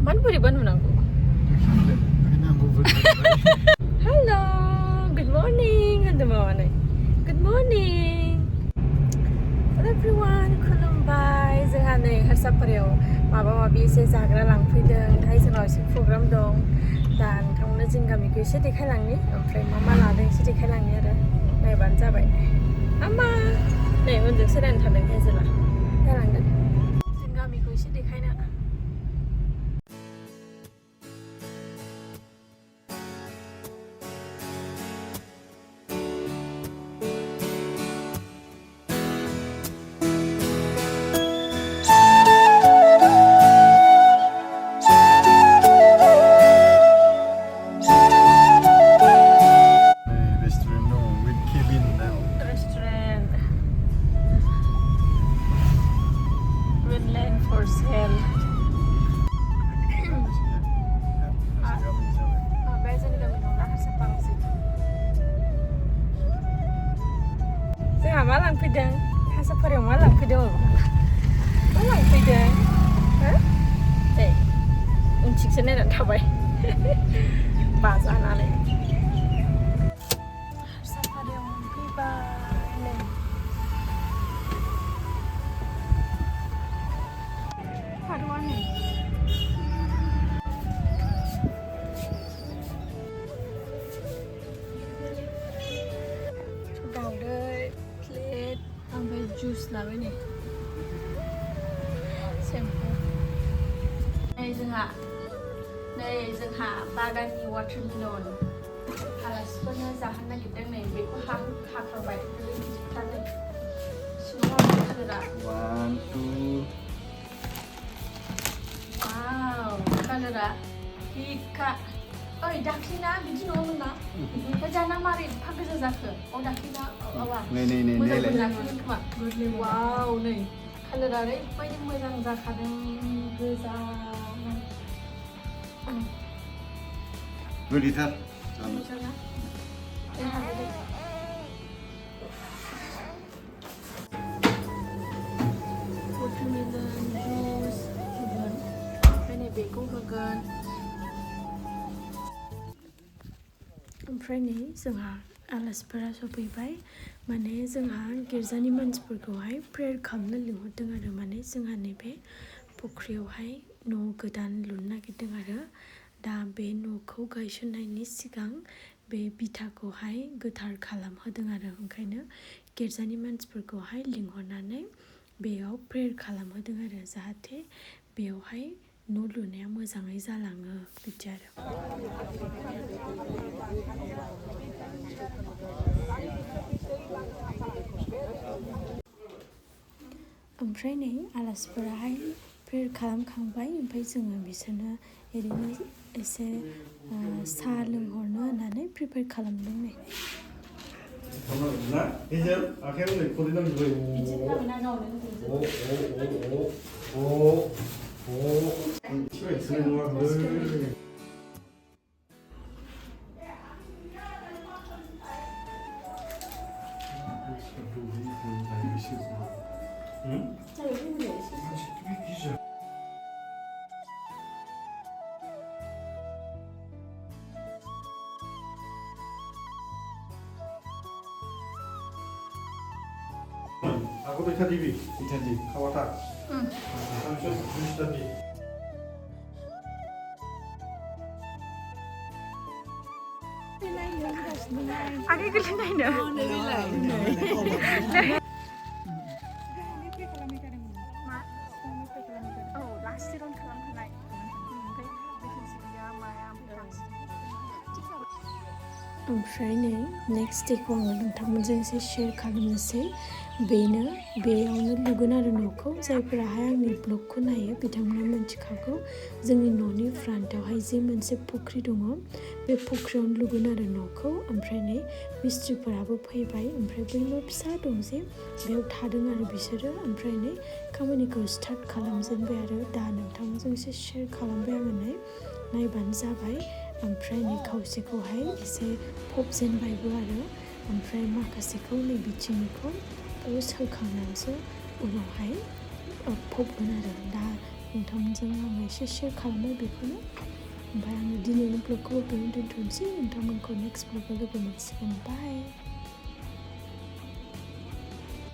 मानो बोरैबा नुनांगौ? Hello, good morning. Good morning. Hello everyone, kulumbai. जोंहा नै हारसापारायाव माबा-माबि एसे जाग्रा लांफैदों। दाहाय जोंनाव एसे प्रग्राम दं। दा नोंथांमोननो जों गामिखौ एसे देखायलांनि, ओमफ्राय मा लादों एसे देखायलांनि आरो नायबानो जाबाय। आमा नै उनजों सोरायनो थादों हेजेला जालांदों। जों गामिखौ एसे देखायनो। जोंहा मा लांफैदों? हारसापारायाव मा लांफैदों? मा लांफैदों? हो? ए उनथिंसो नायनानै थाबाय बाजानानै। हारसापारायाव मोनफैबाय। फारौआनो दावदै, प्लेट, ओमफ्राय जुस लाबाय नै सेम्पु। नै जोंहा बागाननि वाटारमेलन आलासिफोरनो जाहोनो नागिरदों। नै बेखौ हाखाबाय सिङाव कालारा। 1 2 वाव कालारा हिटखा। ओइ दाख्लिना बिदि नङामोन ना? ओमफ्राय जाना मारै एफा गोजा जाखो? दाख्लिना माबा मोजां जाखादों खोमा। वाव नै कालारा ओरैबायदि मोजां जाखादों गोजा। गोदैथार। वाटारमेलन जुस होगोन, ओमफ्राय नै बेखौ होगोन। ओमफ्राय नै जोंहा आलासिफोरा सफैबाय। माने जोंहा गिर्जानि मानसिफोरखौहाय प्रेयार खालामनो लिंहरदों आरो माने जोंहा नैबे फुख्रियावहाय न' गोदान लुनो नागिरदों आरो दा बे न'खौ गायसननायनि सिगां बे बिथाखौहाय गोथार खालामहोदों आरो ओंखायनो गिर्जानि मानसिफोरखौहाय लिंहरनानै बेयाव प्रेयार खालामहोदों आरो जाहाथे बेयावहाय न' लुनाया मोजाङै जालाङो बिदि आरो। ओमफ्राय नै आलासिफोराहाय प्रेयार खालामखांबाय, ओमफ्राय जोङो बिसोरनो ओरैनो एसे साहा लोंहरनो होननानै प्रिपेयार खालामदों नै। Aku bisa di kawata. Sampai sudah tadi. Aku geleng naik. ओमफ्राय नै नेक्स्ट डेखौ आङो नोंथांमोनजों एसे शेयार खालामनोसै। बेयावनो लुगोन आरो न'खौ। जायफोराहाय आंनि ब्लगखौ नायो बिथांमोना मिथिखागौ। जोंनि न'नि फ्रन्टआवहाय जे मोनसे फुख्रि दङ, बे फुख्रियावनो लुगोन आरो न'खौ। ओमफ्राय नै मिस्ट्रिफोराबो फैबाय, ओमफ्राय बै न' फिसा दं जे बेयाव थादों आरो बिसोरो। ओमफ्राय नै खामानिखौ स्टार्ट खालामजेनबाय आरो दा नोंथांमोनजों एसे शेयार खालामबाय आङो। नै नायबानो जाबाय। ओमफ्राय नै खावसेखौहाय एसे फबजेनबायबो आरो ओमफ्राय माखासेखौ नै बिथिंनिखौ पोस्ट होखांनानैसो उनावहाय फबगोन आरो दा नोंथांमोनजों आङो एसे शेयार खालामबाय बेखौनो ओमफ्राय आङो दिनैनि ब्लगखौबो बेयावनो दोनथ'नोसै नोंथांमोनखौ नेक्स्ट ब्लगाव लोगो मोनसिगोन बाय